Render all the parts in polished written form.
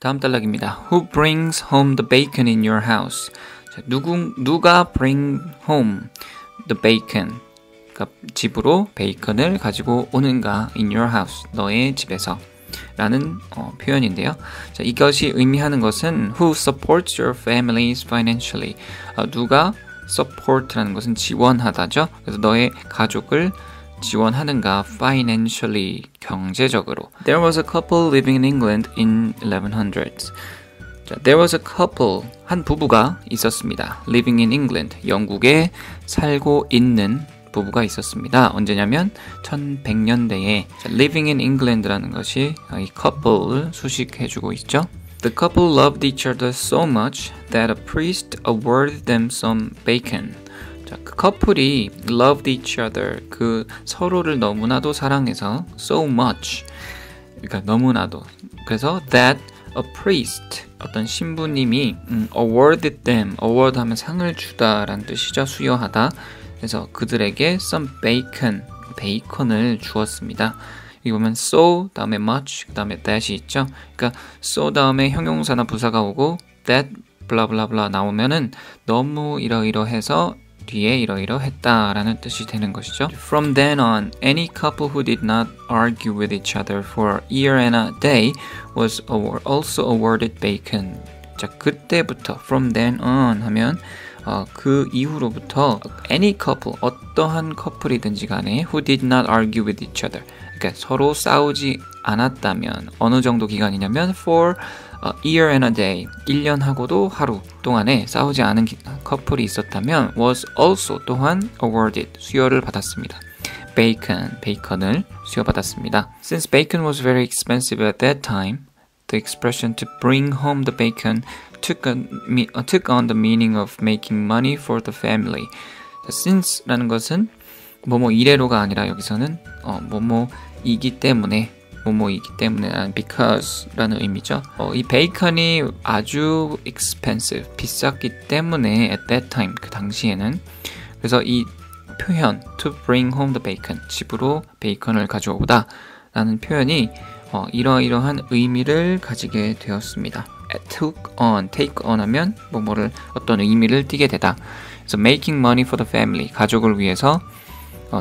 다음 단락입니다. Who brings home the bacon in your house? 자, 누가 bring home the bacon? 그러니까 집으로 베이컨을 가지고 오는가? In your house. 너의 집에서. 라는 표현인데요. 자, 이것이 의미하는 것은 Who supports your families financially? 누가 support라는 것은 지원하다죠. 그래서 너의 가족을 지원하는가 financially 경제적으로. There was a couple living in England in 1100s. 자, there was a couple 한 부부가 있었습니다. Living in England 영국에 살고 있는 부부가 있었습니다. 언제냐면 1100년대에 Living in England라는 것이 이 couple을 수식해주고 있죠. The couple loved each other so much that a priest awarded them some bacon. 자, 그 커플이 loved each other, 그 서로를 너무나도 사랑해서 so much, 그러니까 너무나도. 그래서 that a priest, 어떤 신부님이 awarded them, award 하면 상을 주다라는 뜻이죠. 수여하다. 그래서 그들에게 some bacon, 베이컨을 주었습니다. 여기 보면 so 다음에 much 그 다음에 that이 있죠. 그러니까 so 다음에 형용사나 부사가 오고 that 블라블라블라 나오면은 너무 이러이러해서 뒤에 이러이러했다라는 뜻이 되는 것이죠. From then on, any couple who did not argue with each other for a year and a day was also awarded bacon. 자, 그때부터 from then on 하면 그 이후로부터 any couple, 어떠한 커플이든지 간에 who did not argue with each other, 그러니까 서로 싸우지 않았다면 어느 정도 기간이냐면 for a year and a day, 1년하고도 하루 동안에 싸우지 않은 커플이 있었다면 was also 또한 awarded, 수여를 받았습니다. 베이컨을 수여받았습니다. Since bacon was very expensive at that time, the expression to bring home the bacon took on the meaning of making money for the family. Since라는 것은 뭐뭐 이래로가 아니라 여기서는 뭐뭐이기 때문에 because라는 의미죠. 이 베이컨이 아주 expensive, 비쌌기 때문에 at that time, 그 당시에는. 그래서 이 표현 to bring home the bacon, 집으로 베이컨을 가져오다 라는 표현이 이러이러한 의미를 가지게 되었습니다. take on 하면 뭐뭐를 어떤 의미를 띠게 되다. 그래서 making money for the family, 가족을 위해서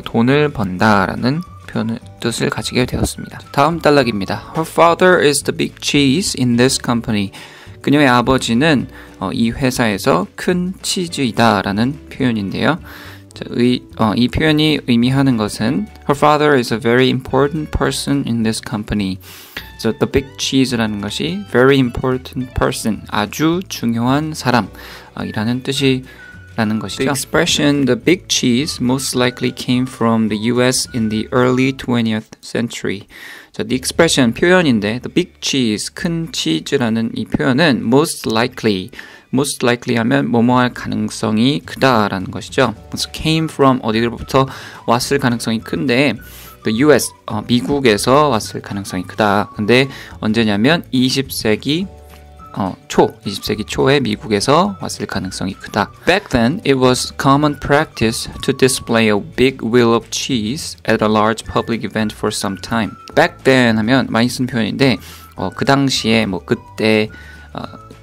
돈을 번다라는 표현의 뜻을 가지게 되었습니다. 다음 단락입니다. Her father is the big cheese in this company. 그녀의 아버지는 이 회사에서 큰 치즈이다 라는 표현인데요. 자, 이 표현이 의미하는 것은 Her father is a very important person in this company. So the big cheese라는 것이 very important person, 아주 중요한 사람 이라는 뜻이라는 것이죠. The expression the big cheese most likely came from the US in the early 20th century. 자, the expression 표현인데 the big cheese, 큰 치즈라는 이 표현은 most likely 하면 뭐뭐할 가능성이 크다라는 것이죠. 그래서 came from 어디로부터 왔을 가능성이 큰데 the US, 미국에서 왔을 가능성이 크다. 근데 언제냐면 20세기 초에 미국에서 왔을 가능성이 크다. Back then, it was common practice to display a big wheel of cheese at a large public event for some time. Back then 하면 많이 쓴 표현인데 그 당시에 그때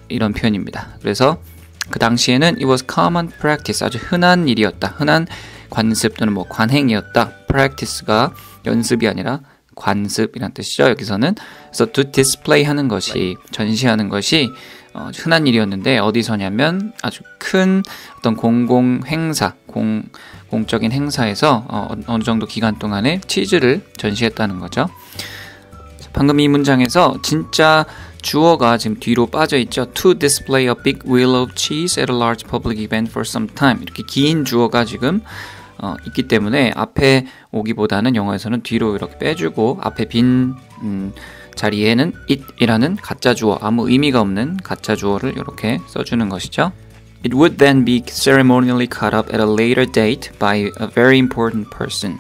이런 표현입니다. 그래서 그 당시에는 it was common practice, 아주 흔한 일이었다. 흔한 관습 또는 관행이었다. practice가 연습이 아니라 관습이란 뜻이죠. 여기서는 그래서 to display 하는 것이, 전시하는 것이 흔한 일이었는데 어디서냐면 아주 큰 어떤 공공 행사, 공적인 행사에서 어느 정도 기간 동안에 치즈를 전시했다는 거죠. 방금 이 문장에서 진짜 주어가 지금 뒤로 빠져 있죠. To display a big wheel of cheese at a large public event for some time. 이렇게 긴 주어가 지금 있기 때문에 앞에 오기보다는 영어에서는 뒤로 이렇게 빼주고 앞에 빈 자리에는 it이라는 가짜 주어, 아무 의미가 없는 가짜 주어를 이렇게 써주는 것이죠. It would then be ceremonially cut up at a later date by a very important person.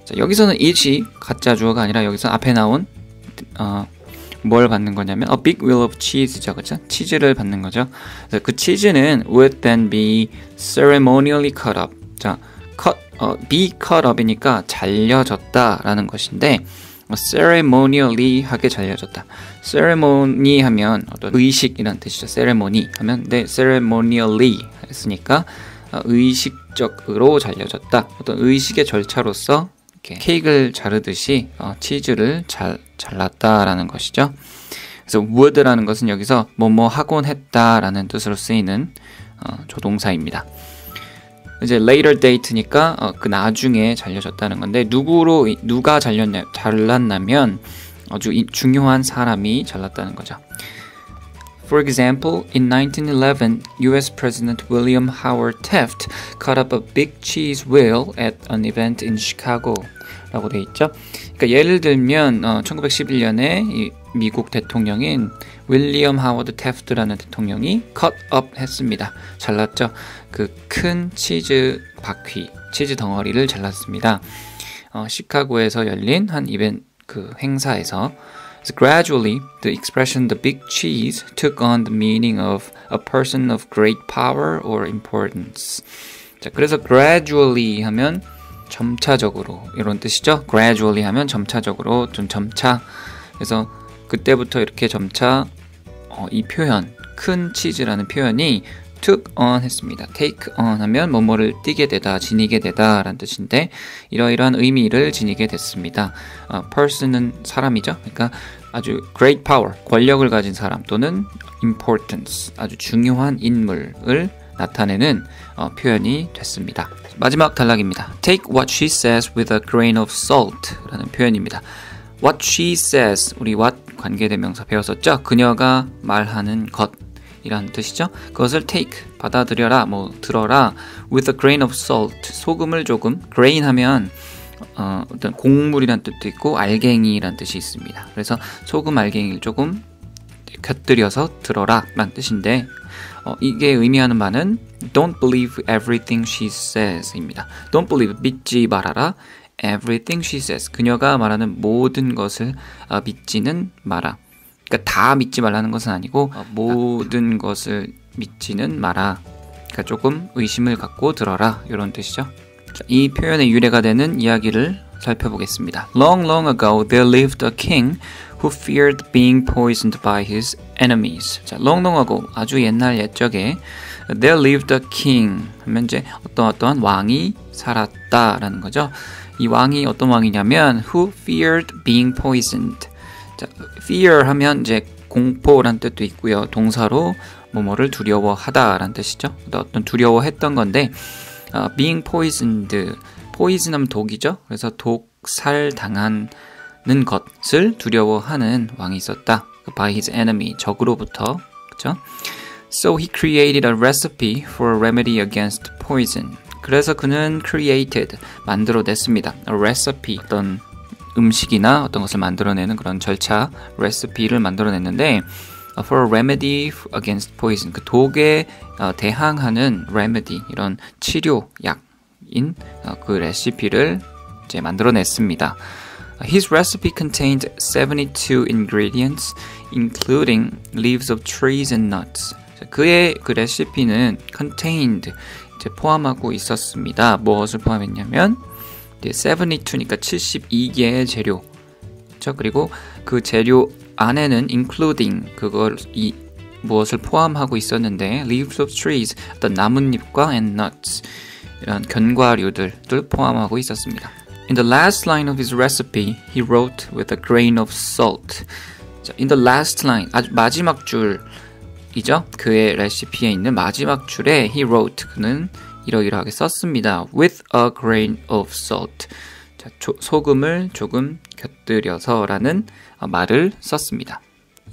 자, 여기서는 it이 가짜 주어가 아니라 여기서 앞에 나온 뭘 받는 거냐면 a big wheel of cheese죠, 그렇죠? 치즈를 받는 거죠. 그래서 그 치즈는 would then be ceremonially cut up. 자, be cut up이니까 잘려졌다라는 것인데 ceremonially하게 잘려졌다. ceremony 하면 어떤 의식이란 뜻이죠. ceremony 하면 네, ceremonially 했으니까 의식적으로 잘려졌다. 어떤 의식의 절차로서 이렇게 케이크를 자르듯이 치즈를 잘랐다라는 것이죠. 그래서 would라는 것은 여기서 뭐뭐 하곤 했다라는 뜻으로 쓰이는 조동사입니다. 이제 later date니까 그 나중에 잘려졌다는 건데 누가 잘랐냐면 아주 중요한 사람이 잘랐다는 거죠. For example, in 1911, US President William Howard Taft cut up a big cheese wheel at an event in Chicago 라고 돼 있죠. 그러니까 예를 들면 1911년에 이 미국 대통령인 윌리엄 하워드 태프트라는 대통령이 cut up 했습니다. 잘랐죠. 그 큰 치즈 바퀴, 치즈 덩어리를 잘랐습니다. 시카고에서 열린 한 이벤트 그 행사에서 So gradually, the expression the big cheese took on the meaning of a person of great power or importance. 자, 그래서 gradually 하면 점차적으로 이런 뜻이죠. gradually 하면 점차적으로 좀 점차. 그래서 그때부터 이렇게 점차 이 표현 큰 치즈라는 표현이 took on 했습니다. take on 하면 뭐뭐를 띠게 되다, 지니게 되다 라는 뜻인데 이러이러한 의미를 지니게 됐습니다. person은 사람이죠. 그러니까 아주 great power, 권력을 가진 사람 또는 importance, 아주 중요한 인물을 나타내는 표현이 됐습니다. 마지막 단락입니다. Take what she says with a grain of salt 라는 표현입니다. What she says, 우리 what 관계대명사 배웠었죠? 그녀가 말하는 것 이라는 뜻이죠. 그것을 take, 받아들여라, 들어라 with a grain of salt, 소금을 조금, grain 하면 어떤 곡물이란 뜻도 있고 알갱이란 뜻이 있습니다. 그래서 소금, 알갱이를 조금 곁들여서 들어라 라는 뜻인데 이게 의미하는 바는 don't believe everything she says 입니다. don't believe, 믿지 말아라 everything she says, 그녀가 말하는 모든 것을 믿지는 마라. 그러니까 다 믿지 말라는 것은 아니고 모든 것을 믿지는 마라. 그러니까 조금 의심을 갖고 들어라 이런 뜻이죠. 자, 이 표현의 유래가 되는 이야기를 살펴보겠습니다. Long, long ago, there lived a king who feared being poisoned by his enemies. 자, long, long ago, 아주 옛날 옛적에 there lived a king 하면 이제 어떠한 왕이 살았다라는 거죠. 이 왕이 어떤 왕이냐면 who feared being poisoned. 자, fear 하면 이제 공포란 뜻도 있고요. 동사로 뭐뭐를 두려워하다라는 뜻이죠. 어떤 두려워했던 건데 being poisoned, poison 하면 독이죠. 그래서 독살 당하는 것을 두려워하는 왕이 있었다. by his enemy, 적으로부터. 그렇죠? So he created a recipe for a remedy against poison. 그래서 그는 created, 만들어냈습니다. a recipe, 어떤 음식이나 어떤 것을 만들어내는 그런 절차, 레시피를 만들어냈는데 for a remedy against poison, 그 독에 대항하는 remedy, 이런 치료약인 그 레시피를 이제 만들어냈습니다. His recipe contained 72 ingredients, including leaves of trees and nuts. 그의 그 레시피는 contained, 이제 포함하고 있었습니다. 무엇을 포함했냐면 72니까 72개의 재료. 그렇죠? 그리고 그 재료 안에는 including 무엇을 포함하고 있었는데 leaves of trees, 어떤 나뭇잎과 and nuts, 이런 견과류들을 포함하고 있었습니다. In the last line of his recipe, he wrote with a grain of salt. 자, in the last line, 아주 마지막 줄이죠. 그의 레시피에 있는 마지막 줄에 he wrote, 그는 이러이러하게 썼습니다. With a grain of salt. 자, 소금을 조금 곁들여서 라는 말을 썼습니다.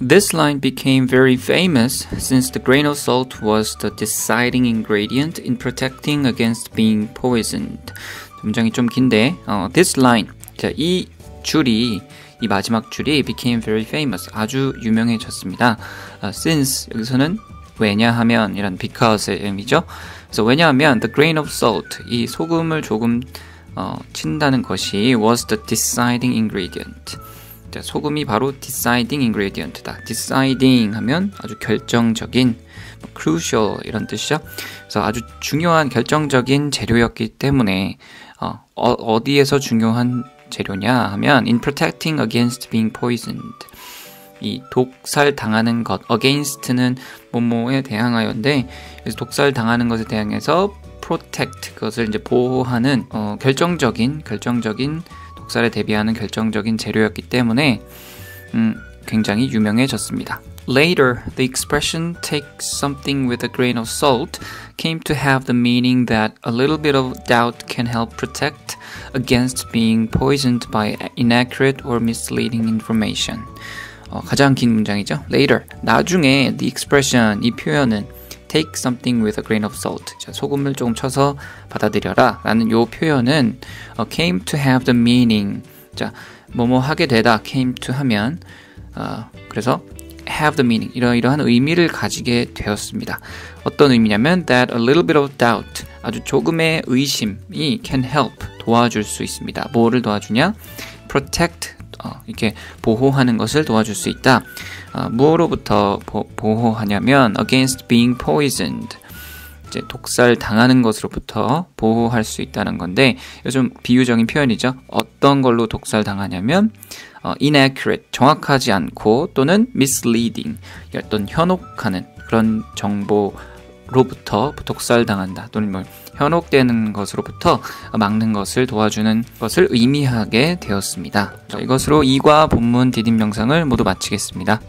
This line became very famous since the grain of salt was the deciding ingredient in protecting against being poisoned. 문장이 좀 긴데 this line, 자, 이 마지막 줄이 became very famous, 아주 유명해졌습니다. Since, 여기서는 왜냐하면 이란 because의 의미죠. 그래서 왜냐하면 the grain of salt, 이 소금을 조금 친다는 것이 was the deciding ingredient. 자, 소금이 바로 deciding ingredient다. deciding 하면 아주 결정적인, crucial 이런 뜻이죠. 그래서 아주 중요한 결정적인 재료였기 때문에 어디에서 중요한 재료냐 하면 in protecting against being poisoned. 이 독살 당하는 것, against는 뭐뭐에 대항하여인데 그래서 독살 당하는 것에 대항해서 protect 그것을 이제 보호하는 결정적인 독살에 대비하는 결정적인 재료였기 때문에 굉장히 유명해졌습니다. Later, the expression take something with a grain of salt came to have the meaning that a little bit of doubt can help protect against being poisoned by inaccurate or misleading information. 가장 긴 문장이죠. Later, 나중에 the expression, 이 표현은 take something with a grain of salt, 자, 소금을 조금 쳐서 받아들여라 라는 요 표현은 came to have the meaning, 자, 뭐뭐 하게 되다, came to 하면 그래서 have the meaning, 이러한 의미를 가지게 되었습니다. 어떤 의미냐면 that a little bit of doubt, 아주 조금의 의심이 can help, 도와줄 수 있습니다. 뭐를 도와주냐? protect, 이렇게 보호하는 것을 도와줄 수 있다. 무엇으로부터 보호하냐면 against being poisoned, 이제 독살 당하는 것으로부터 보호할 수 있다는 건데 요즘 비유적인 표현이죠. 어떤 걸로 독살 당하냐면 inaccurate, 정확하지 않고 또는 misleading, 어떤 현혹하는 그런 정보로부터 독살당한다 또는 뭐 현혹되는 것으로부터 막는 것을 도와주는 것을 의미하게 되었습니다. 자, 이것으로 2과 본문 디딤 영상을 모두 마치겠습니다.